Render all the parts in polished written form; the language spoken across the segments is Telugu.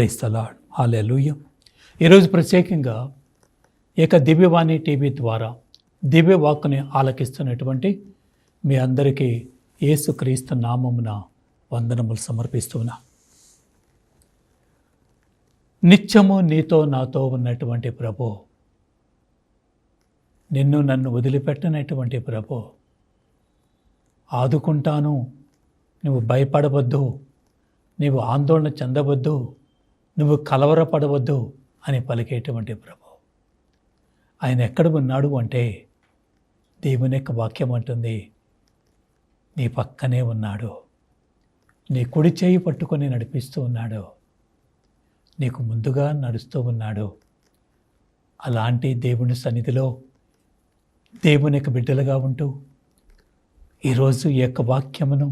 Praise the lord. హల్లెలూయా. ఈరోజు ప్రత్యేకంగా దివ్యవాణి టీవీ ద్వారా దివ్యవాక్కుని ఆలకిస్తున్నటువంటి మీ అందరికీ యేసుక్రీస్తు నామమున వందనములు సమర్పిస్తున్నా. నిత్యము నీతో నాతో ఉన్నటువంటి ప్రభు, నిన్ను నన్ను వదిలిపెట్టనటువంటి ప్రభు, ఆదుకుంటాను, నువ్వు భయపడవద్దు, నీవు ఆందోళన చెందవద్దు, నువ్వు కలవరపడవద్దు అని పలికేటువంటి ప్రభు. ఆయన ఎక్కడ ఉన్నాడు అంటే దేవుని యొక్క వాక్యం అంటుంది, నీ పక్కనే ఉన్నాడు, నీ కుడి చేయి పట్టుకొని నడిపిస్తూ ఉన్నాడు, నీకు ముందుగా నడుస్తూ ఉన్నాడు. అలాంటి దేవుని సన్నిధిలో దేవుని యొక్క బిడ్డలుగా ఉంటూ ఈరోజు ఈ యొక్క వాక్యమును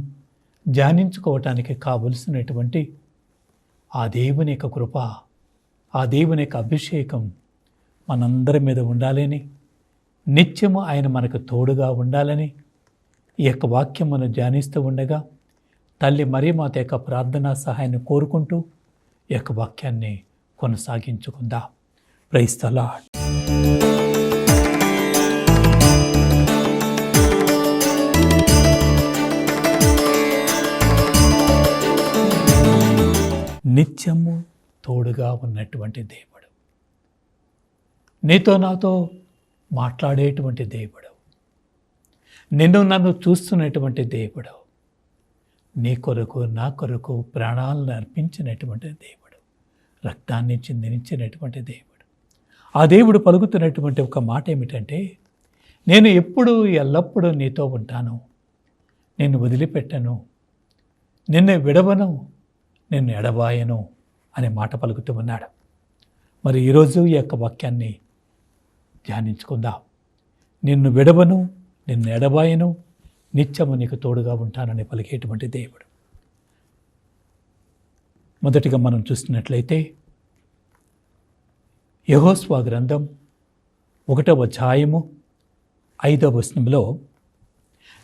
ధ్యానించుకోవటానికి కావలసినటువంటి ఆ దేవుని యొక్క కృప, ఆ దేవుని యొక్క అభిషేకం మనందరి మీద ఉండాలని, నిత్యము ఆయన మనకు తోడుగా ఉండాలని ఈ యొక్క వాక్యమును ధ్యానిస్తూ ఉండగా తల్లి మరియమాత యొక్క ప్రార్థనా సహాయాన్ని కోరుకుంటూ ఈ యొక్క వాక్యాన్ని కొనసాగించుకుందాం. Praise the lord. నిత్యము తోడుగా ఉన్నటువంటి దేవుడు, నీతో నాతో మాట్లాడేటువంటి దేవుడు, నిన్ను నన్ను చూస్తున్నటువంటి దేవుడు, నీ కొరకు నా కొరకు ప్రాణాలను అర్పించినటువంటి దేవుడు, రక్తాన్ని చిందించినటువంటి దేవుడు. ఆ దేవుడు పలుకుతున్నటువంటి ఒక మాట ఏమిటంటే, నేను ఎప్పుడు ఎల్లప్పుడూ నీతో ఉంటాను, నిన్ను వదిలిపెట్టను, నిన్ను విడవను, నిన్ను ఎడబాయను అనే మాట పలుకుతూ ఉన్నాడు. మరి ఈరోజు ఈ యొక్క వాక్యాన్ని ధ్యానించుకుందాం. నిన్ను విడవను, నిన్ను ఎడబాయను, నిత్యము నీకు తోడుగా ఉంటానని పలికేటువంటి దేవుడు. మొదటిగా మనం చూస్తున్నట్లయితే యెహోషువ గ్రంథం 1వ అధ్యాయము 5వ వచనంలో,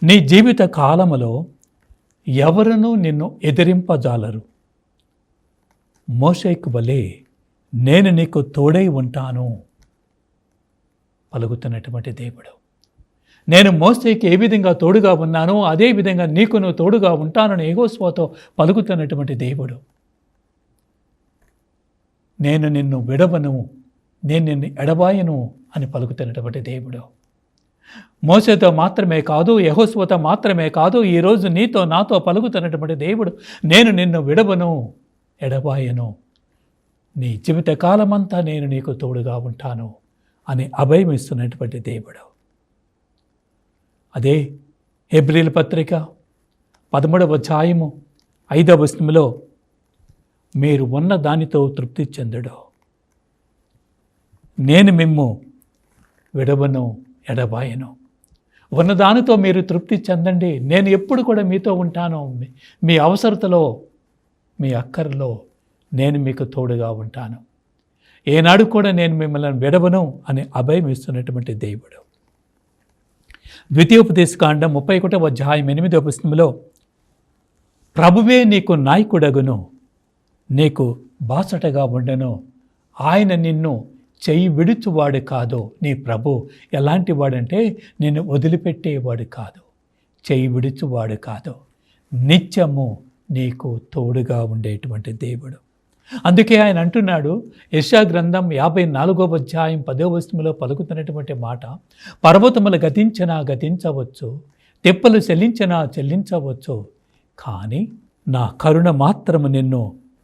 నీ జీవిత కాలములో ఎవరునూ నిన్ను ఎదిరింపజాలరు, మోషేకు వలె నేను నీకు తోడై ఉంటాను పలుకుతున్నటువంటి దేవుడు. నేను మోషేకి ఏ విధంగా తోడుగా ఉన్నానో అదే విధంగా నీకును తోడుగా ఉంటానని యెహోషువతో పలుకుతున్నటువంటి దేవుడు. నేను నిన్ను విడవను, నేను నిన్ను ఎడబాయను అని పలుకుతున్నటువంటి దేవుడు. మోషేతో మాత్రమే కాదు, యెహోషువతో మాత్రమే కాదు, ఈరోజు నీతో నాతో పలుకుతున్నటువంటి దేవుడు, నేను నిన్ను విడవను, ఎడబాయను, నీ జీవితకాలమంతా నేను నీకు తోడుగా ఉంటాను అని అభయం ఇస్తున్నటువంటి దేవుడు. అదే హెబ్రీయుల పత్రిక 13వ అధ్యాయము 5వ వచనంలో, మీరు ఉన్న దానితో తృప్తి చెందడు, నేను మిమ్ము విడవను, ఎడబాయను. ఉన్నదానితో మీరు తృప్తి చెందండి, నేను ఎప్పుడు కూడా మీతో ఉంటాను, మీ అవసరతలో, మీ అక్కర్లో నేను మీకు తోడుగా ఉంటాను, ఏనాడు కూడా నేను మిమ్మల్ని విడవను అని అభయం ఇస్తున్నటువంటి దేవుడు. ద్వితీయోపదేశకాండం 31వ అధ్యాయం 8వ వచనంలో, ప్రభువే నీకు నాయకుడగును, నీకు బాసటగా ఉండను, ఆయన నిన్ను చెయ్యి విడుచువాడు కాదు. నీ ప్రభు ఎలాంటి వాడంటే నిన్ను వదిలిపెట్టేవాడు కాదు, చెయ్యి విడుచువాడు కాదు, నిత్యము నీకు తోడుగా ఉండేటువంటి దేవుడు. అందుకే ఆయన అంటున్నాడు, యెషయా గ్రంథం 54వ అధ్యాయం 10వ వచనంలో పలుకుతున్నటువంటి మాట, పర్వతములు గతించినా గతించవచ్చు, తెప్పలు చెల్లించినా చెల్లించవచ్చు, కానీ నా కరుణ మాత్రము నిన్ను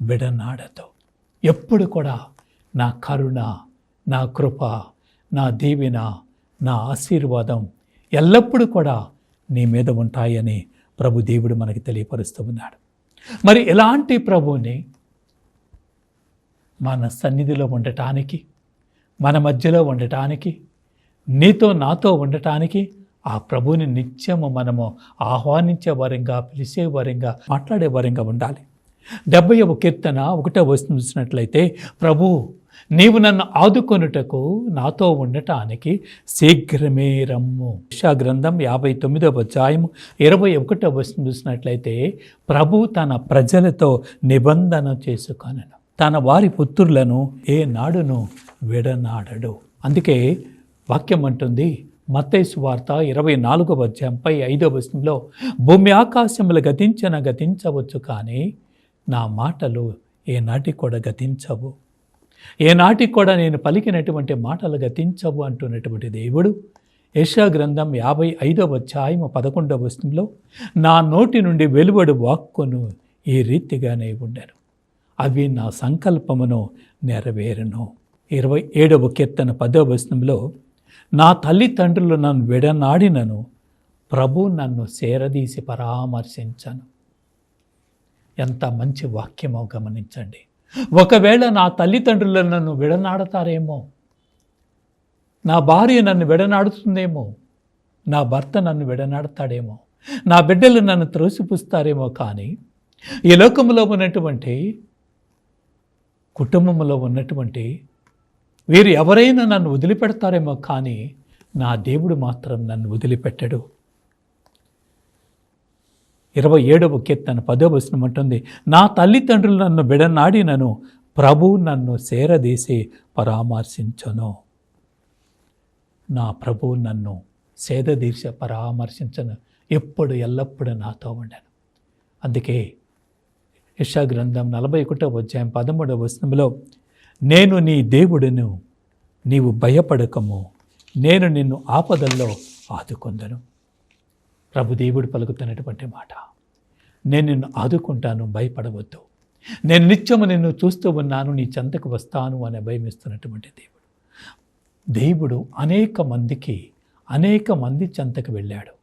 విడనాడదు. ఎప్పుడు కూడా నా కరుణ, నా కృప, నా దీవెన, నా ఆశీర్వాదం ఎల్లప్పుడూ కూడా నీ మీద ఉంటాయని ప్రభు దేవుడు మనకి తెలియపరుస్తూ ఉన్నాడు. మరి ఎలాంటి ప్రభువుని మన సన్నిధిలో ఉండటానికి, మన మధ్యలో ఉండటానికి, నీతో నాతో ఉండటానికి ఆ ప్రభువుని నిత్యము మనము ఆహ్వానించే వరంగా, పిలిచే వరంగా, మాట్లాడే వరంగా ఉండాలి. 70వ కీర్తన 1వ వచనం చూసినట్లయితే, ప్రభు నీవు నన్ను ఆదుకొనుటకు నాతో ఉండటానికి శీఘ్రమే రమ్ము. యెషయా గ్రంథం 59వ అధ్యాయం 21వ వచనం చూసినట్లయితే, ప్రభు తన ప్రజలతో నిబంధన చేసుకొనెను. తన వారి పుత్రులను ఏ నాడును విడనాడడు. అందుకే వాక్యం అంటుంది, మత్తయి సువార్త 24వ అధ్యాయం 5వ వచనంలో, భూమి ఆకాశములు గతించవచ్చు కానీ నా మాటలు ఏనాటికి కూడా గతించవు, ఏనాటికి కూడా నేను పలికినటువంటి మాటలు గతించవు అంటున్నటువంటి దేవుడు యెషయా గ్రంథం 55వ అధ్యాయం 11వ వచనంలో, నా నోటి నుండి వెలువడు వాక్కును ఈ రీతిగానే ఉండెను, అవి నా సంకల్పమును నెరవేరును. 27వ కీర్తన 10వ వచనంలో, నా తల్లిదండ్రులు నన్ను విడనాడినను ప్రభు నన్ను సేరదీసి పరామర్శించను. ఎంత మంచి వాక్యమో గమనించండి. ఒకవేళ నా తల్లిదండ్రులు నన్ను విడనాడతారేమో, నా భార్య నన్ను విడనాడుతుందేమో, నా భర్త నన్ను విడనాడతాడేమో, నా బిడ్డలు నన్ను త్రోసిపుస్తారేమో, కానీ ఈ లోకంలో ఉన్నటువంటి కుటుంబంలో ఉన్నటువంటి వీరు ఎవరైనా నన్ను వదిలిపెడతారేమో, కానీ నా దేవుడు మాత్రం నన్ను వదిలిపెట్టడు. 27వ కీర్తన 10వ వచనం అంటుంది, నా తల్లిదండ్రులు నన్ను విడనాడినను ప్రభు నన్ను సేరదీసి పరామర్శించను. నా ప్రభు నన్ను సేదదీసి పరామర్శించను, ఎప్పుడు ఎల్లప్పుడూ నాతో ఉండను. అందుకే యెషయా గ్రంథం 41వ అధ్యాయం 13వ వచనంలో, నేను నీ దేవుడును, నీవు భయపడకము, నేను నిన్ను ఆపదల్లో ఆదుకొందను. ప్రభుదేవుడు పలుకుతున్నటువంటి మాట, నేను నిన్ను ఆదుకుంటాను, భయపడవద్దు, నేను నిత్యము నిన్ను చూస్తూ ఉన్నాను, నీ చెంతకు వస్తాను అనే భయమిస్తున్నటువంటి దేవుడు. దేవుడు అనేక మంది చెంతకు వెళ్ళాడు,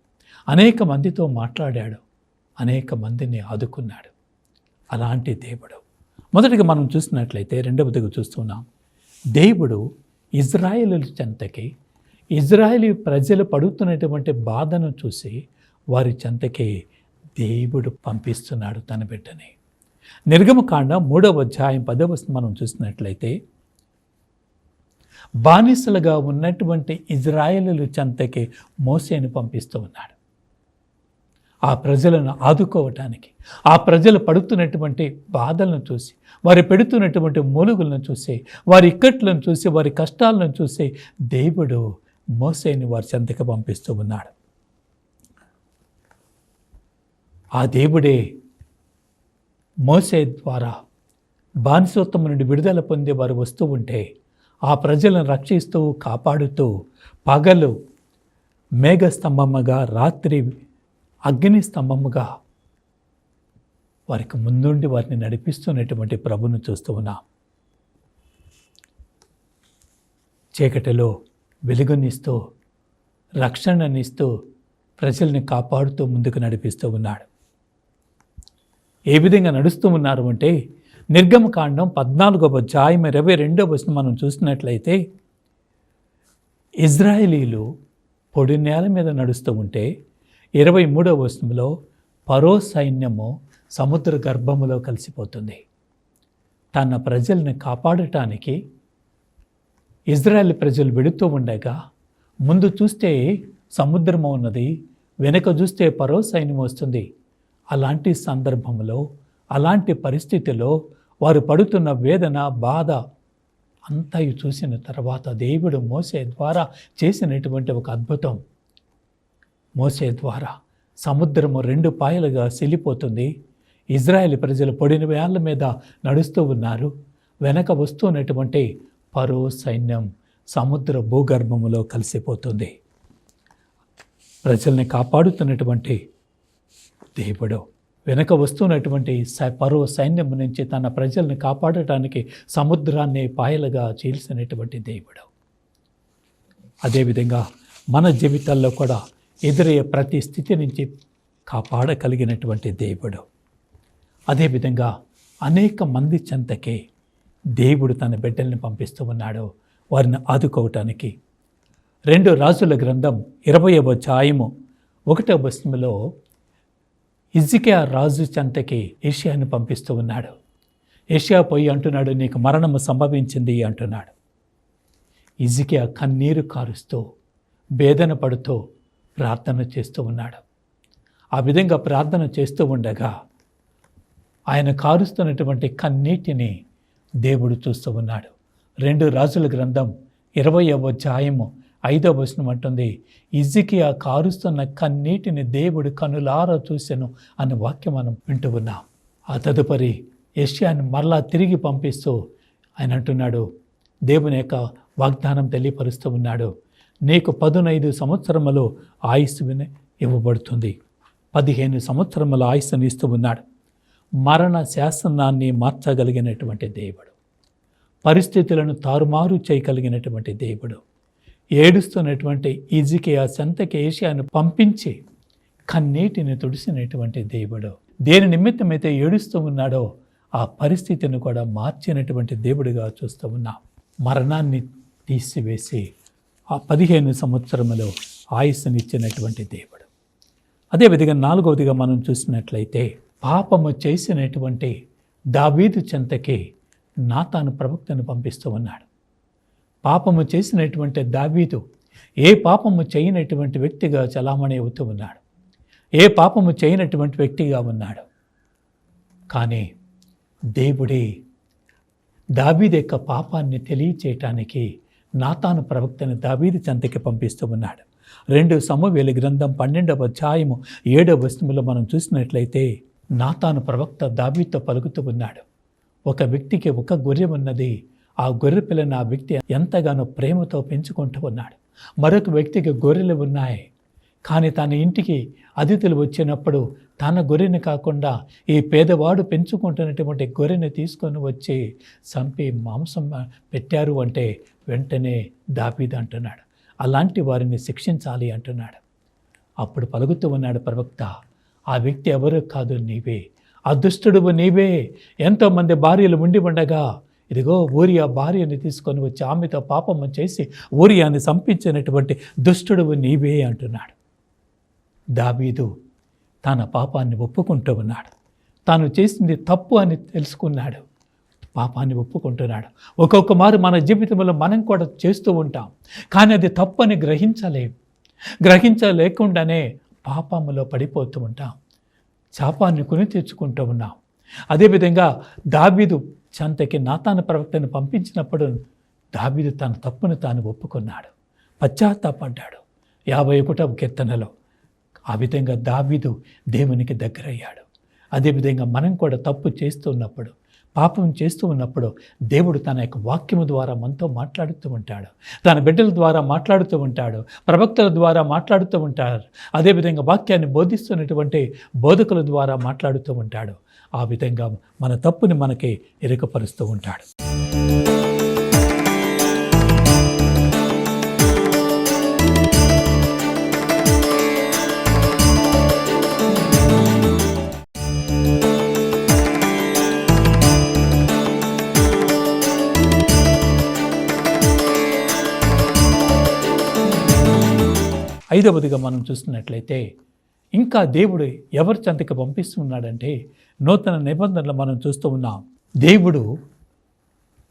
అనేక మందితో మాట్లాడాడు, అనేక మందిని ఆదుకున్నాడు. అలాంటి దేవుడు. మొదటిగా మనం చూసినట్లయితే, రెండవదిగా చూస్తున్నాం, దేవుడు ఇజ్రాయేలు చెంతకి, ఇజ్రాయేలీ ప్రజలు పడుతున్నటువంటి బాధను చూసి వారి చెంతకి దేవుడు పంపిస్తున్నాడు తన బిడ్డని. నిర్గమకాండం 3వ అధ్యాయం 10వ వచనం మనం చూసినట్లయితే, బానిసలుగా ఉన్నటువంటి ఇజ్రాయేలు చెంతకి మోసేను పంపిస్తూ ఉన్నాడు. ఆ ప్రజలను ఆదుకోవటానికి, ఆ ప్రజలు పడుతున్నటువంటి బాధలను చూసి, వారి పెడుతున్నటువంటి మూలుగులను చూసి, వారి ఇక్కట్లను చూసి, వారి కష్టాలను చూసి దేవుడు మోసేని వారి చెంతకి పంపిస్తూ ఉన్నాడు. ఆ దేవుడే మోసే ద్వారా బానిసత్వం నుండి విడుదల పొంది వారు వస్తూ ఉంటే, ఆ ప్రజలను రక్షిస్తూ కాపాడుతూ, పగలు మేఘస్తంభముగా, రాత్రి అగ్ని స్తంభముగా వారికి ముందుండి వారిని నడిపిస్తున్నటువంటి ప్రభును చూస్తూ ఉన్నాం. చీకటిలో వెలుగునిస్తూ, రక్షణనిస్తూ, ప్రజల్ని కాపాడుతూ ముందుకు నడిపిస్తూ ఉన్నాడు. ఏ విధంగా నడుస్తూ ఉన్నారు అంటే, నిర్గమకాండం 14వ అధ్యాయం 22వ వచనం మనం చూసినట్లయితే, ఇజ్రాయేలీలు పొడి నేల మీద నడుస్తూ ఉంటే 23వ వచనంలో ఫరో సైన్యము సముద్ర గర్భములో కలిసిపోతుంది. తన ప్రజల్ని కాపాడటానికి ఇజ్రాయేల్ ప్రజలు వెడుతూ ఉండగా, ముందు చూస్తే సముద్రము ఉన్నది, వెనుక చూస్తే ఫరో సైన్యం వస్తుంది. అలాంటి సందర్భంలో, అలాంటి పరిస్థితిలో వారు పడుతున్న వేదన, బాధ అంతయు చూసిన తర్వాత దేవుడు మోసే ద్వారా చేసినటువంటి ఒక అద్భుతం. మోసే ద్వారా సముద్రము 2 పాయలుగా సిలిపోతుంది. ఇజ్రాయేల్ ప్రజలు పొడిన వేళ్ల మీద నడుస్తూ ఉన్నారు. వెనక వస్తున్నటువంటి ఫరో సైన్యం సముద్ర భూగర్భములో కలిసిపోతుంది. ప్రజల్ని కాపాడుతున్నటువంటి దేవుడు వెనక వస్తున్నటువంటి ఫరో సైన్యం నుంచి తన ప్రజల్ని కాపాడటానికి సముద్రాన్ని పాయలుగా చీల్చినటువంటి దేవుడు. అదేవిధంగా మన జీవితాల్లో కూడా ఎదురయ్యే ప్రతి స్థితి నుంచి కాపాడగలిగినటువంటి దేవుడు. అదేవిధంగా అనేక మంది చెంతకే దేవుడు తన బిడ్డల్ని పంపిస్తూ ఉన్నాడు వారిని ఆదుకోవటానికి. 2 రాజుల గ్రంథం 20వ అధ్యాయము 1వ వచనంలో హిజ్కియా రాజు చెంతకి యెషయాను పంపిస్తూ ఉన్నాడు. యెషయా పోయి అంటున్నాడు, నీకు మరణము సంభవించింది అంటున్నాడు. హిజ్కియా కన్నీరు కారుస్తూ, వేదన పడుతూ ప్రార్థన చేస్తూ ఉన్నాడు. ఆ విధంగా ప్రార్థన చేస్తూ ఉండగా ఆయన కారుస్తున్నటువంటి కన్నీటిని దేవుడు చూస్తూ ఉన్నాడు. 2 రాజుల గ్రంథం 20వ అధ్యాయము 5వ వచనం అంటుంది, హిజ్కియా కారుస్తున్న కన్నీటిని దేవుడు కనులారా చూసెను అనే వాక్యం మనం వింటూ ఉన్నాం. ఆ తదుపరి యెషయాని మరలా తిరిగి పంపిస్తూ ఆయన అంటున్నాడు, దేవుని యొక్క వాగ్దానం తెలియపరుస్తూ ఉన్నాడు, నీకు 15 సంవత్సరములు ఆయుస్సుని ఇవ్వబడుతుంది. 15 సంవత్సరముల ఆయుస్సుని ఇస్తూ ఉన్నాడు. మరణ శాసనాన్ని మార్చగలిగినటువంటి దేవుడు, పరిస్థితులను తారుమారు చేయగలిగినటువంటి దేవుడు, ఏడుస్తున్నటువంటి హిజ్కియా చెంతకి యెషయాను పంపించి కన్నీటిని తుడిసినటువంటి దేవుడు, దేని నిమిత్తమైతే ఏడుస్తూ ఉన్నాడో ఆ పరిస్థితిని కూడా మార్చినటువంటి దేవుడిగా చూస్తూ ఉన్నాం. మరణాన్ని తీసివేసి ఆ 15 సంవత్సరములో ఆయుస్సునిచ్చినటువంటి దేవుడు. అదేవిధంగా 4వదిగా మనం చూసినట్లయితే, పాపము చేసినటువంటి దావీదు చెంతకి నాతాను ప్రవక్తను పంపిస్తూ ఉన్నాడు. పాపము చేసినటువంటి దావీదు ఏ పాపము చేయనటువంటి వ్యక్తిగా చలామణి అవుతూ ఉన్నాడు, ఏ పాపము చేయనటువంటి వ్యక్తిగా ఉన్నాడు. కానీ దేవుడే దావీదు యొక్క పాపాన్ని తెలియచేయటానికి నాతాను ప్రవక్తను దావీదు చెంతకి పంపిస్తూ ఉన్నాడు. 2 సమూయేలు గ్రంథం 12వ అధ్యాయము 7వ వచనంలో మనం చూసినట్లయితే, నాతాను ప్రవక్త దావీదుతో పలుకుతూ ఉన్నాడు, ఒక వ్యక్తికి ఒక గొర్రె ఉన్నది, ఆ గొర్రె పిల్లని ఆ వ్యక్తి ఎంతగానో ప్రేమతో పెంచుకుంటూ ఉన్నాడు. మరొక వ్యక్తికి గొర్రెలు ఉన్నాయి, కానీ తన ఇంటికి అతిథులు వచ్చినప్పుడు తన గొర్రెని కాకుండా ఈ పేదవాడు పెంచుకుంటున్నటువంటి గొర్రెని తీసుకొని వచ్చి చంపి మాంసం పెట్టారు అంటే వెంటనే దావీదు అంటున్నాడు, అలాంటి వారిని శిక్షించాలి అంటున్నాడు. అప్పుడు పలుకుతూ ఉన్నాడు ప్రవక్త, ఆ వ్యక్తి ఎవరో కాదు, నీవే, ఆ దుష్టుడువు నీవే. ఎంతోమంది భార్యలు ఉండి ఉండగా ఇదిగో ఊరియా భార్యని తీసుకొని వచ్చి ఆమెతో పాపము చేసి ఊరియాని చంపించినటువంటి దుష్టుడువు నీవే అంటున్నాడు. దావీదు తన పాపాన్ని ఒప్పుకుంటూ ఉన్నాడు. తాను చేసింది తప్పు అని తెలుసుకున్నాడు, పాపాన్ని ఒప్పుకుంటున్నాడు. ఒక్కొక్క మారు మన జీవితంలో మనం కూడా చేస్తూ ఉంటాం, కానీ అది తప్పు అని గ్రహించలేకుండానే పాపములో పడిపోతూ ఉంటాం, శాపాన్ని కొని తెచ్చుకుంటూ ఉన్నాం. అదేవిధంగా దావీదు చెంతకి నాతాను ప్రవక్తను పంపించినప్పుడు దావీదు తన తప్పును తాను ఒప్పుకున్నాడు, పశ్చాత్తాపడ్డాడు. 51వ కీర్తనలో ఆ విధంగా దావీదు దేవునికి దగ్గరయ్యాడు. అదేవిధంగా మనం కూడా తప్పు చేస్తున్నప్పుడు, పాపం చేస్తూ ఉన్నప్పుడు దేవుడు తన యొక్క వాక్యము ద్వారా మనతో మాట్లాడుతూ ఉంటాడు, తన బిడ్డల ద్వారా మాట్లాడుతూ ఉంటాడు, ప్రవక్తల ద్వారా మాట్లాడుతూ ఉంటాడు, అదేవిధంగా వాక్యాన్ని బోధిస్తున్నటువంటి బోధకుల ద్వారా మాట్లాడుతూ ఉంటాడు. ఆ విధంగా మన తప్పుని మనకి ఎరుకపరుస్తూ ఉంటాడు. ఐదవదిగా మనం చూస్తున్నట్లయితే, ఇంకా దేవుడు ఎవరి చెంతకి పంపిస్తున్నాడంటే, నూతన నిబంధనలు మనం చూస్తూ ఉన్నాం. దేవుడు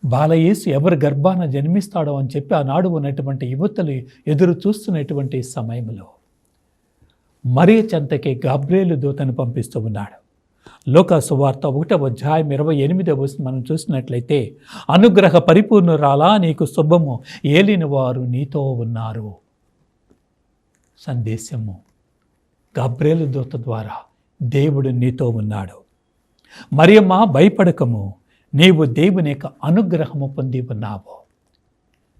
బాలయేసు ఎవరి గర్భాన జన్మిస్తాడో అని చెప్పి ఆనాడు ఉన్నటువంటి యువతలు ఎదురు చూస్తున్నటువంటి సమయంలో మరియ చెంతకి గాబ్రియేలు దూతను పంపిస్తూ ఉన్నాడు. లోకా సువార్త 1వ అధ్యాయం 28వ వచనం మనం చూసినట్లయితే, అనుగ్రహ పరిపూర్ణురాలా నీకు శుభము, ఏలిన వారు నీతో ఉన్నారు. సందేశము గాబ్రియేలు దూత ద్వారా దేవుడు నీతో ఉన్నాడు. మరియమ్మ భయపడకము, నీవు దేవుని యొక్క అనుగ్రహము పొంది ఉన్నావు.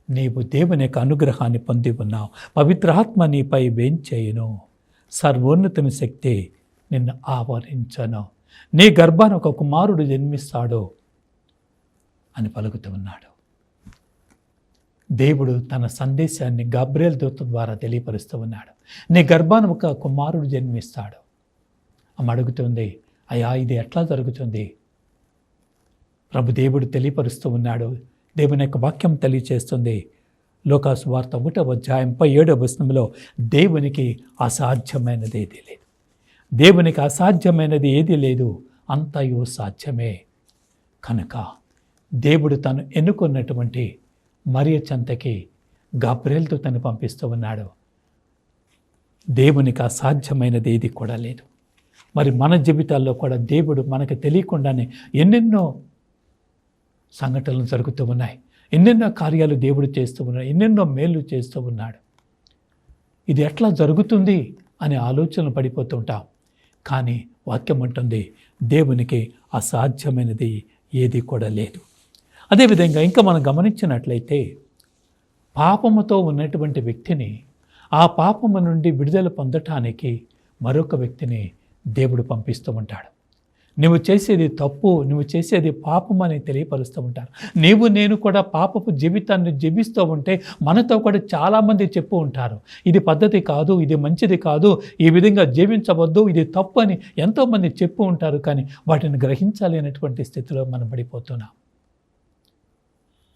నీవు దేవుని యొక్క అనుగ్రహాన్ని పొంది ఉన్నావు. పవిత్రాత్మ నీపై వేంచేయును, సర్వోన్నతుని శక్తి నిన్ను ఆవరించను, నీ గర్భాన ఒక కుమారుడు జన్మిస్తాడు అని పలుకుతూ ఉన్నాడు. దేవుడు తన సందేశాన్ని గాబ్రియేలు దూత ద్వారా తెలియపరుస్తూ ఉన్నాడు. నీ గర్భాన ఒక కుమారుడు జన్మిస్తాడు. ఆమె అడుగుతుంది, అయ్యా ఇది ఎట్లా జరుగుతుంది? ప్రభు దేవుడు తెలియపరుస్తూ ఉన్నాడు. దేవుని యొక్క వాక్యం తెలియచేస్తుంది. లోకా సువార్త 1వ అధ్యాయం 7వ వచనంలో, దేవునికి అసాధ్యమైనది ఏదీ లేదు. దేవునికి అసాధ్యమైనది ఏదీ లేదు, అంతయు సాధ్యమే. కనుక దేవుడు తను ఎన్నుకున్నటువంటి మరియ చెంతకి గాబ్రియేలుతో తను పంపిస్తూ ఉన్నాడు. దేవునికి అసాధ్యమైనది ఏది కూడా లేదు. మరి మన జీవితాల్లో కూడా దేవుడు మనకు తెలియకుండానే ఎన్నెన్నో సంఘటనలు జరుగుతూ ఉన్నాయి. ఎన్నెన్నో కార్యాలు దేవుడు చేస్తూ ఉన్నాడు, ఎన్నెన్నో మేలు చేస్తూ ఉన్నాడు. ఇది ఎట్లా జరుగుతుంది అనే ఆలోచన పడిపోతుంటాం. కానీ వాక్యం అంటుంది, దేవునికి అసాధ్యమైనది ఏది కూడా లేదు. అదేవిధంగా ఇంకా మనం గమనించినట్లయితే, పాపముతో ఉన్నటువంటి వ్యక్తిని ఆ పాపము నుండి విడుదల పొందటానికి మరొక వ్యక్తిని దేవుడు పంపిస్తూ ఉంటాడు. నువ్వు చేసేది తప్పు, నువ్వు చేసేది పాపం అని తెలియపరుస్తూ ఉంటారు. నేను కూడా పాపపు జీవితాన్ని జీవిస్తూ ఉంటే మనతో కూడా చాలామంది చెప్పు ఉంటారు, ఇది పద్ధతి కాదు, ఇది మంచిది కాదు, ఈ విధంగా జీవించవద్దు, ఇది తప్పు అని ఎంతోమంది చెప్పు ఉంటారు. కానీ వాటిని గ్రహించలేనటువంటి స్థితిలో మనం పడిపోతున్నాం.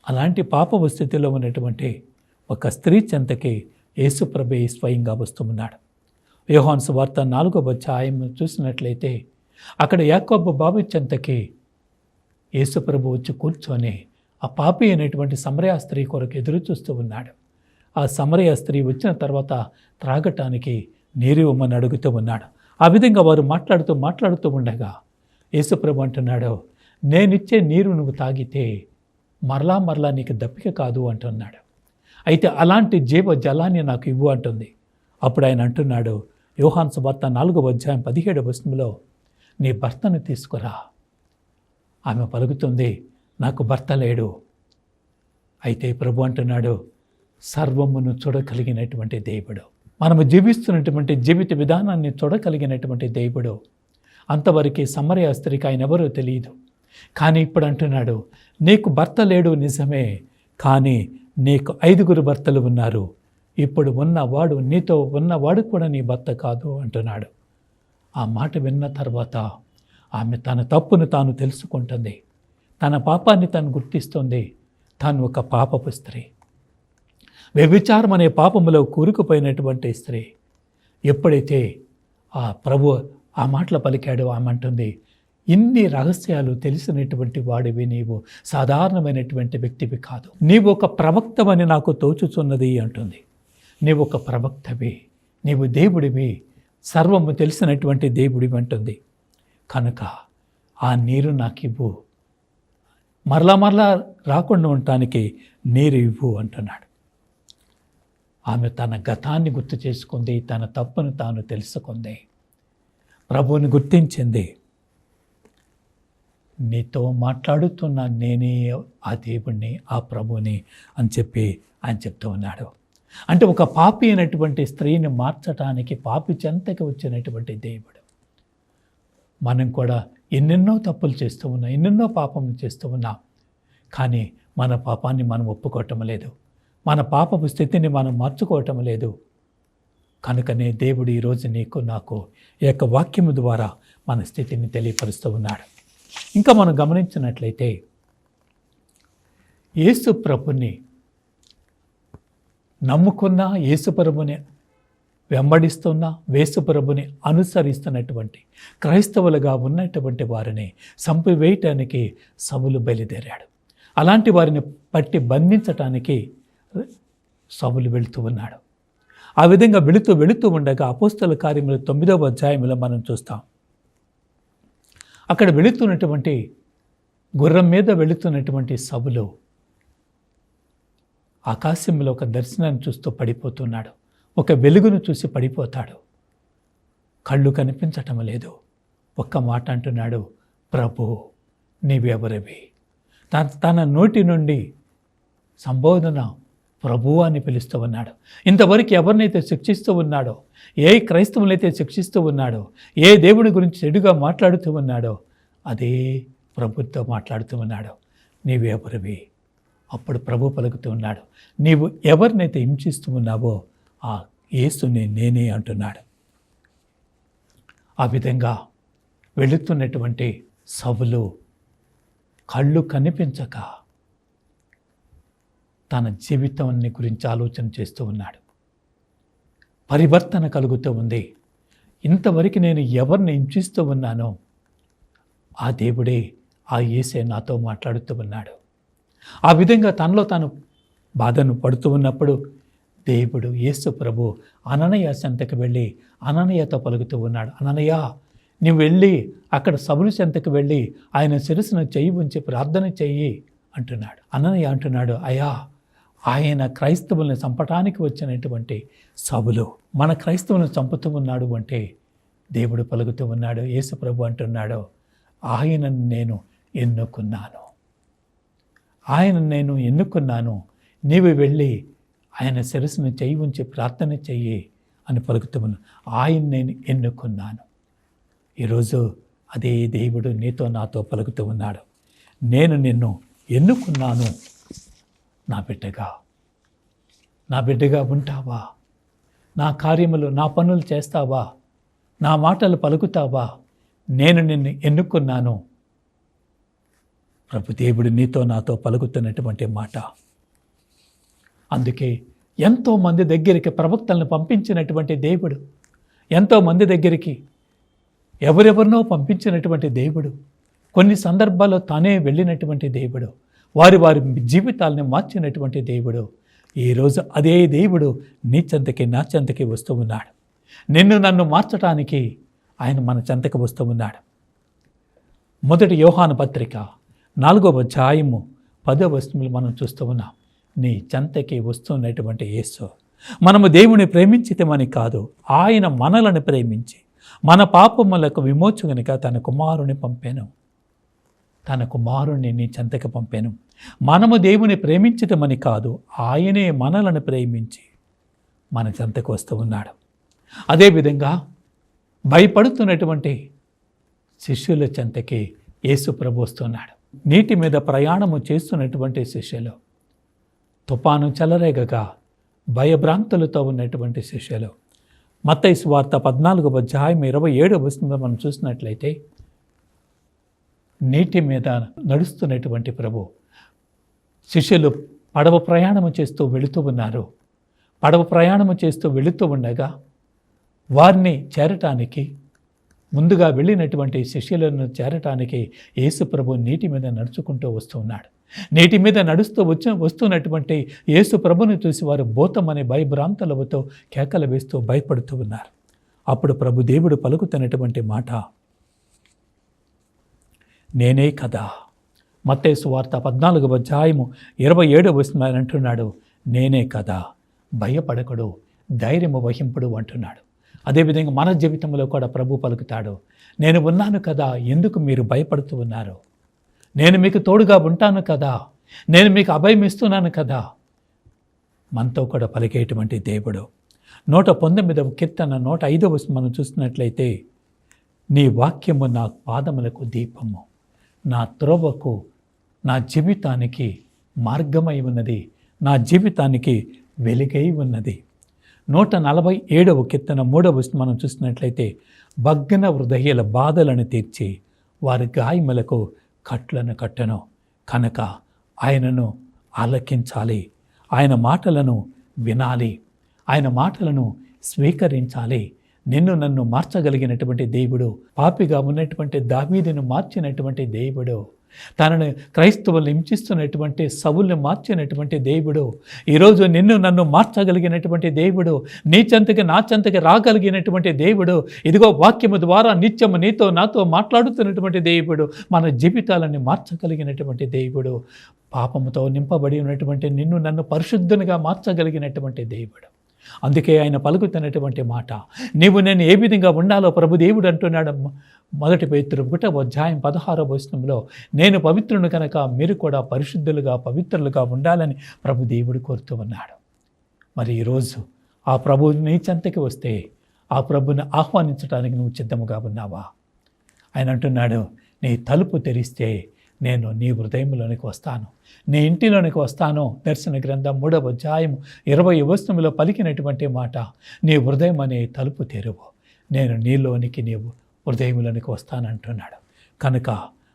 అలాంటి పాపపు స్థితిలో ఉన్నటువంటి ఒక స్త్రీ చెంతకి యేసుప్రభు స్వయంగా వస్తున్నాడు. యోహాను సువార్త 4వ అధ్యాయం చూసినట్లయితే, అక్కడ యాకోబు బావి చెంతకి యేసుప్రభు వచ్చి కూర్చొని ఆ పాపి అయినటువంటి సమరయ స్త్రీ కొరకు ఎదురు చూస్తూ ఉన్నాడు. ఆ సమరయ స్త్రీ వచ్చిన తర్వాత త్రాగటానికి నీరు ఇవ్వమని అడుగుతూ ఉన్నాడు. ఆ విధంగా వారు మాట్లాడుతూ ఉండగా యేసుప్రభు అంటున్నాడు, నేనిచ్చే నీరు నువ్వు తాగితే మరలా నీకు దప్పిక కాదు అంటున్నాడు. అయితే అలాంటి జీవ జలాన్ని నాకు ఇవ్వు అంటుంది. అప్పుడు ఆయన అంటున్నాడు, యోహాను సువార్త 4వ అధ్యాయం 17వ వచనంలో, నీ భర్తను తీసుకురా. ఆమె పలుకుతుంది, నాకు భర్త లేడు. అయితే ప్రభు అంటున్నాడు, సర్వమును చూడగలిగినటువంటి దేవుడు, మనము జీవిస్తున్నటువంటి జీవిత విధానాన్ని చూడగలిగినటువంటి దేవుడు. అంతవరకు సమరయ స్త్రీకి ఆయన ఎవరో తెలియదు. కానీ ఇప్పుడు అంటున్నాడు, నీకు భర్త లేడు నిజమే, కానీ నీకు 5 భర్తలు ఉన్నారు. ఇప్పుడు ఉన్నవాడు, నీతో ఉన్నవాడు కూడా నీ భర్త కాదు అంటున్నాడు. ఆ మాట విన్న తర్వాత ఆమె తన తప్పును తాను తెలుసుకుంటుంది, తన పాపాన్ని తాను గుర్తిస్తుంది. తాను ఒక పాపపు స్త్రీ, వ్యభిచారం అనే పాపములో కూరుకుపోయినటువంటి స్త్రీ. ఎప్పుడైతే ఆ ప్రభు ఆ మాటలు పలికాడో ఆమె అంటుంది, ఇన్ని రహస్యాలు తెలిసినటువంటి వాడివి నీవు సాధారణమైనటువంటి వ్యక్తివి కాదు, నీవు ఒక ప్రవక్తవని నాకు తోచుచున్నది అంటుంది. నీవు ఒక ప్రవక్తవి, నీవు దేవుడివి, సర్వము తెలిసినటువంటి దేవుడివి అంటుంది. కనుక ఆ నీరు నాకు ఇవ్వు, మరలా రాకుండా ఉండటానికి నీరు ఇవ్వు అంటున్నాడు. ఆమె తన గతాన్ని గుర్తు చేసుకుంది, తన తప్పును తాను తెలుసుకుంది, ప్రభువుని గుర్తించింది. నీతో మాట్లాడుతున్న నేనే ఆ దేవుణ్ణి, ఆ ప్రభుని అని చెప్పి ఆయన చెప్తూ ఉన్నాడు. అంటే ఒక పాపి అయినటువంటి స్త్రీని మార్చటానికి పాపి చెంతకి వచ్చినటువంటి దేవుడు. మనం కూడా ఎన్నెన్నో తప్పులు చేస్తూ ఉన్నాం, ఎన్నెన్నో పాపములు చేస్తూ ఉన్నాం. కానీ మన పాపాన్ని మనం ఒప్పుకోవటం లేదు, మన పాపపు స్థితిని మనం మార్చుకోవటం లేదు. కనుకనే దేవుడు ఈరోజు నీకు నాకు ఈ యొక్క వాక్యము ద్వారా మన స్థితిని తెలియపరుస్తూ ఉన్నాడు. ఇంకా మనం గమనించినట్లయితే, యేసు ప్రభుని నమ్ముకున్న, యేసు ప్రభుని వెంబడిస్తున్న, యేసు ప్రభుని అనుసరిస్తున్నటువంటి క్రైస్తవులుగా ఉన్నటువంటి వారిని చంపివేయటానికి సౌలు బయలుదేరాడు. అలాంటి వారిని పట్టి బంధించటానికి సౌలు వెళుతూ ఉన్నాడు. ఆ విధంగా వెళుతూ ఉండగా అపోస్తల కార్యములు 9వ అధ్యాయంలో మనం చూస్తాం. అక్కడ వెళుతున్నటువంటి గుర్రం మీద వెళుతున్నటువంటి సౌలు ఆకాశంలో ఒక దర్శనాన్ని చూస్తూ పడిపోతున్నాడు. ఒక వెలుగును చూసి పడిపోతాడు. కళ్ళు కనిపించటం లేదు. ఒక్క మాట అంటున్నాడు, ప్రభు నీవెవరివి? తన నోటి నుండి సంబోధన ప్రభువు అని పిలుస్తూ ఉన్నాడు. ఇంతవరకు ఎవరినైతే శిక్షిస్తూ ఉన్నాడో, ఏ క్రైస్తవులైతే శిక్షిస్తూ ఉన్నాడో, ఏ దేవుడి గురించి చెడుగా మాట్లాడుతూ ఉన్నాడో, అదే ప్రభుతో మాట్లాడుతూ ఉన్నాడు. నీవెవరివి? అప్పుడు ప్రభు పలుకుతూ ఉన్నాడు, నీవు ఎవరినైతే హింసిస్తూ ఉన్నావో ఆ యేసుని నేనే అంటున్నాడు. ఆ విధంగా వెళుతున్నటువంటి సౌలు కళ్ళు కనిపించక తన జీవితాన్ని గురించి ఆలోచన చేస్తూ ఉన్నాడు. పరివర్తన కలుగుతూ ఉంది. ఇంతవరకు నేను ఎవరిని హింసిస్తూ ఉన్నానో ఆ దేవుడే, ఆ యేసే నాతో మాట్లాడుతూ ఉన్నాడు. ఆ విధంగా తనలో తాను బాధను పడుతూ ఉన్నప్పుడు దేవుడు యేసు ప్రభు అననీయ చెంతకు వెళ్ళి అననీయతో పలుకుతూ ఉన్నాడు. అననీయ, నువ్వు వెళ్ళి అక్కడ సౌలు చెంతకు వెళ్ళి ఆయన శిరస్సును చెయ్యి ఉంచి ప్రార్థన చెయ్యి అంటున్నాడు. అననీయ అంటున్నాడు, అయ్యా, ఆయన క్రైస్తవుల్ని చంపటానికి వచ్చినటువంటి సౌలు మన క్రైస్తవులను చంపుతూ ఉన్నాడు అంటే దేవుడు పలుకుతూ ఉన్నాడు. యేసు ప్రభు అంటున్నాడు, ఆయనను నేను ఎన్నుకున్నాను, ఆయనను నేను ఎన్నుకున్నాను, నీవు వెళ్ళి ఆయన శిరస్సును చెయ్యి ఉంచి ప్రార్థన చెయ్యి అని పలుకుతూ ఉన్నాను. ఆయన నేను ఎన్నుకున్నాను. ఈరోజు అదే దేవుడు నీతో నాతో పలుకుతూ ఉన్నాడు. నేను నిన్ను ఎన్నుకున్నాను, నా బిడ్డగా ఉంటావా? నా కార్యములు, నా పనులు చేస్తావా? నా మాటలు పలుకుతావా? నేను నిన్ను ఎన్నుకున్నాను. ప్రభు దేవుడు నీతో నాతో పలుకుతున్నటువంటి మాట. అందుకే ఎంతోమంది దగ్గరికి ప్రవక్తలను పంపించినటువంటి దేవుడు, ఎంతోమంది దగ్గరికి ఎవరెవరినో పంపించినటువంటి దేవుడు, కొన్ని సందర్భాల్లో తానే వెళ్ళినటువంటి దేవుడు, వారి జీవితాలని మార్చినటువంటి దేవుడు, ఈరోజు అదే దేవుడు నీ చెంతకి నా చెంతకి వస్తూ ఉన్నాడు. నిన్ను నన్ను మార్చడానికి ఆయన మన చెంతకి వస్తూ ఉన్నాడు. మొదటి యోహాను పత్రిక 4వ అధ్యాయము 10వ వచనంలో మనం చూస్తూ ఉన్నాం. నీ చెంతకి వస్తున్నటువంటి యేసు, మనము దేవుని ప్రేమించితమని కాదు, ఆయన మనలను ప్రేమించి మన పాపములకు విమోచకునిగా తన కుమారుని పంపాను. తన కుమారుణ్ణి నీ చెంతకి పంపాను. మనము దేవుని ప్రేమించటమని కాదు, ఆయనే మనలను ప్రేమించి మన చెంతకు వస్తూ ఉన్నాడు. అదేవిధంగా భయపడుతున్నటువంటి శిష్యుల చెంతకి యేసు ప్రభు వస్తున్నాడు. నీటి మీద ప్రయాణము చేస్తున్నటువంటి శిష్యులు, తుఫాను చెలరేగగా భయభ్రాంతులతో ఉన్నటువంటి శిష్యులు, మత్తయి సువార్త 14వ అధ్యాయం 27వ వచనంలో మనం చూసినట్లయితే, నీటి మీద నడుస్తున్నటువంటి ప్రభు, శిష్యులు పడవ ప్రయాణము చేస్తూ వెళుతూ ఉన్నారు. పడవ ప్రయాణము చేస్తూ వెళుతూ ఉండగా వారిని చేరటానికి, ముందుగా వెళ్ళినటువంటి శిష్యులను చేరటానికి యేసు ప్రభు నీటి మీద నడుచుకుంటూ వస్తూ ఉన్నాడు. నీటి మీద నడుస్తూ వస్తున్నటువంటి యేసు ప్రభుని చూసి వారు భూతమనే భయభ్రాంతులతో కేకలు వేస్తూ భయపడుతూ ఉన్నారు. అప్పుడు ప్రభు దేవుడు పలుకుతున్నటువంటి మాట, నేనే కదా. మత్తయి సువార్త 14వ అధ్యాయము 27వ వచనం అంటున్నాడు, నేనే కదా, భయపడకుడు, ధైర్యము వహింపుడు అంటున్నాడు. అదేవిధంగా మన జీవితంలో కూడా ప్రభు పలుకుతాడు, నేను ఉన్నాను కదా, ఎందుకు మీరు భయపడుతూ ఉన్నారు? నేను మీకు తోడుగా ఉంటాను కదా, నేను మీకు అభయం ఇస్తున్నాను కదా. మనతో కూడా పలికేటువంటి దేవుడు. 119వ కీర్తన 105వ వచనం మనం చూసినట్లయితే, నీ వాక్యము నా పాదములకు దీపము, నా త్రోవకు, నా జీవితానికి మార్గమై ఉన్నది, నా జీవితానికి వెలుగై ఉన్నది. 147వ కీర్తన 3వ వచనం మనం చూసినట్లయితే, భగ్న హృదయాల బాధలను తీర్చి వారి గాయములకు కట్లను కట్టను. కనుక ఆయనను ఆలకించాలి, ఆయన మాటలను వినాలి, ఆయన మాటలను స్వీకరించాలి. నిన్ను నన్ను మార్చగలిగినటువంటి దేవుడు, పాపిగా ఉన్నటువంటి దావీదును మార్చినటువంటి దేవుడు, తనను క్రైస్తవులను హింసిస్తున్నటువంటి సౌలుని మార్చినటువంటి దేవుడు, ఈరోజు నిన్ను నన్ను మార్చగలిగినటువంటి దేవుడు, నీ చెంతకి నా చెంతకి రాగలిగినటువంటి దేవుడు, ఇదిగో వాక్యము ద్వారా నిత్యము నీతో నాతో మాట్లాడుతున్నటువంటి దేవుడు, మన జీవితాలని మార్చగలిగినటువంటి దేవుడు, పాపముతో నింపబడి ఉన్నటువంటి నిన్ను నన్ను పరిశుద్ధునిగా మార్చగలిగినటువంటి దేవుడు. అందుకే ఆయన పలుకుతున్నటువంటి మాట, నీవు నేను ఏ విధంగా ఉండాలో ప్రభు దేవుడు అంటున్నాడు. మొదటి పేతురు 1వ అధ్యాయం 16వ వచనంలో, నేను పవిత్రుని కనుక మీరు కూడా పరిశుద్ధులుగా పవిత్రులుగా ఉండాలని ప్రభు దేవుడు కోరుతూ ఉన్నాడు. మరి ఈరోజు ఆ ప్రభు నీ చెంతకి వస్తే ఆ ప్రభుని ఆహ్వానించడానికి నువ్వు సిద్ధముగా ఉన్నావా? ఆయన అంటున్నాడు, నీ తలుపు తెరిస్తే నేను నీ హృదయంలోనికి వస్తాను, నీ ఇంటిలోనికి వస్తాను. దర్శన గ్రంథం 3వ అధ్యాయం 20వ వచనంలో పలికినటువంటి మాట, నీ హృదయం అనే తలుపు తెరువు, నేను నీలోనికి నీవు హృదయంలోనికి వస్తానంటున్నాడు. కనుక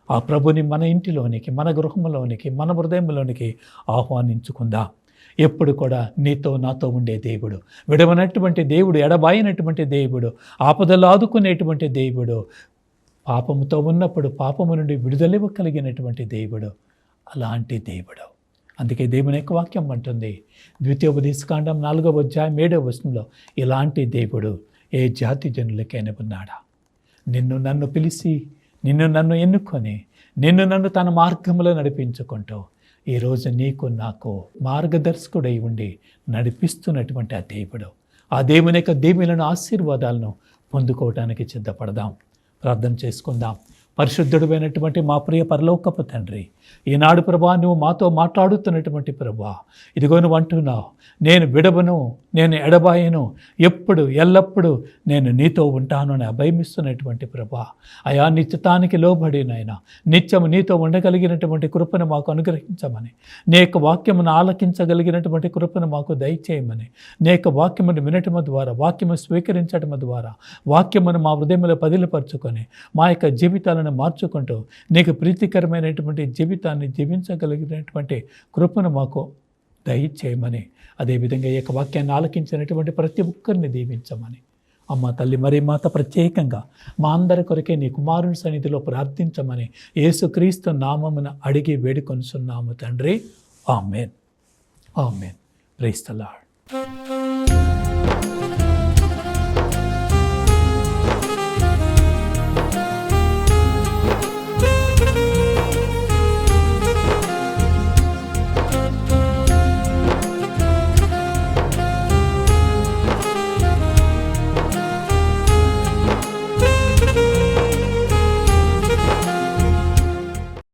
ఆ ప్రభుని మన ఇంటిలోనికి, మన గృహంలోనికి, మన హృదయంలోనికి ఆహ్వానించుకుందాం. ఎప్పుడు కూడా నీతో నాతో ఉండే దేవుడు, విడవనటువంటి దేవుడు, ఎడబాయినటువంటి దేవుడు, ఆపదలు ఆదుకునేటువంటి దేవుడు, పాపముతో ఉన్నప్పుడు పాపము నుండి విడుదలివ్వగలిగినటువంటి దేవుడు, అలాంటి దేవుడు. అందుకే దేవుని యొక్క వాక్యం అంటుంది, ద్వితీయోపదేశకాండం 4వ అధ్యాయం 7వ వచనంలో, ఇలాంటి దేవుడు ఏ జాతి జనులకైనా ఉన్నాడా? నిన్ను నన్ను పిలిచి, నిన్ను నన్ను ఎన్నుకొని, నిన్ను నన్ను తన మార్గంలో నడిపించుకుంటూ ఈరోజు నీకు నాకు మార్గదర్శకుడై ఉండి నడిపిస్తున్నటువంటి ఆ దేవుని యొక్క దీవెనలను ఆశీర్వాదాలను పొందుకోవటానికి సిద్ధపడదాం. ప్రార్థన చేసుకుందాం. పరిశుద్ధుడైనటువంటి మా ప్రియ పరలోకపు తండ్రి, ఈనాడు ప్రభా నువ్వు మాతో మాట్లాడుతున్నటువంటి ప్రభా, ఇదిగో నువ్వు అంటున్నావు, నేను విడవను, నేను ఎడబాయను, ఎప్పుడు ఎల్లప్పుడూ నేను నీతో ఉంటాను అని అభయమిస్తున్నటువంటి ప్రభా, అయా నిత్యతానికి లోబడి నాయన నిత్యము నీతో ఉండగలిగినటువంటి కృపను మాకు అనుగ్రహించమని, నీ యొక్క వాక్యమును ఆలకించగలిగినటువంటి కృపను మాకు దయచేయమని, నీ యొక్క వాక్యమును వినటము ద్వారా, వాక్యము స్వీకరించటము ద్వారా, వాక్యమును మా హృదయంలో పదిలపరుచుకొని మా యొక్క జీవితాలను మార్చుకుంటూ నీకు ప్రీతికరమైనటువంటి జీవితాన్ని జీవించగలిగినటువంటి కృపను మాకు దయచేయమని, అదేవిధంగా ఈ యొక్క వాక్యాన్ని ఆలకించినటువంటి ప్రతి ఒక్కరిని దీవించమని, అమ్మ తల్లి మరి మాత ప్రత్యేకంగా మా అందరి కొరకే నీ కుమారుని సన్నిధిలో ప్రార్థించమని యేసుక్రీస్తు నామమున అడిగి వేడుకొనుచున్నాము తండ్రి. Amen. Amen. Praise the lord.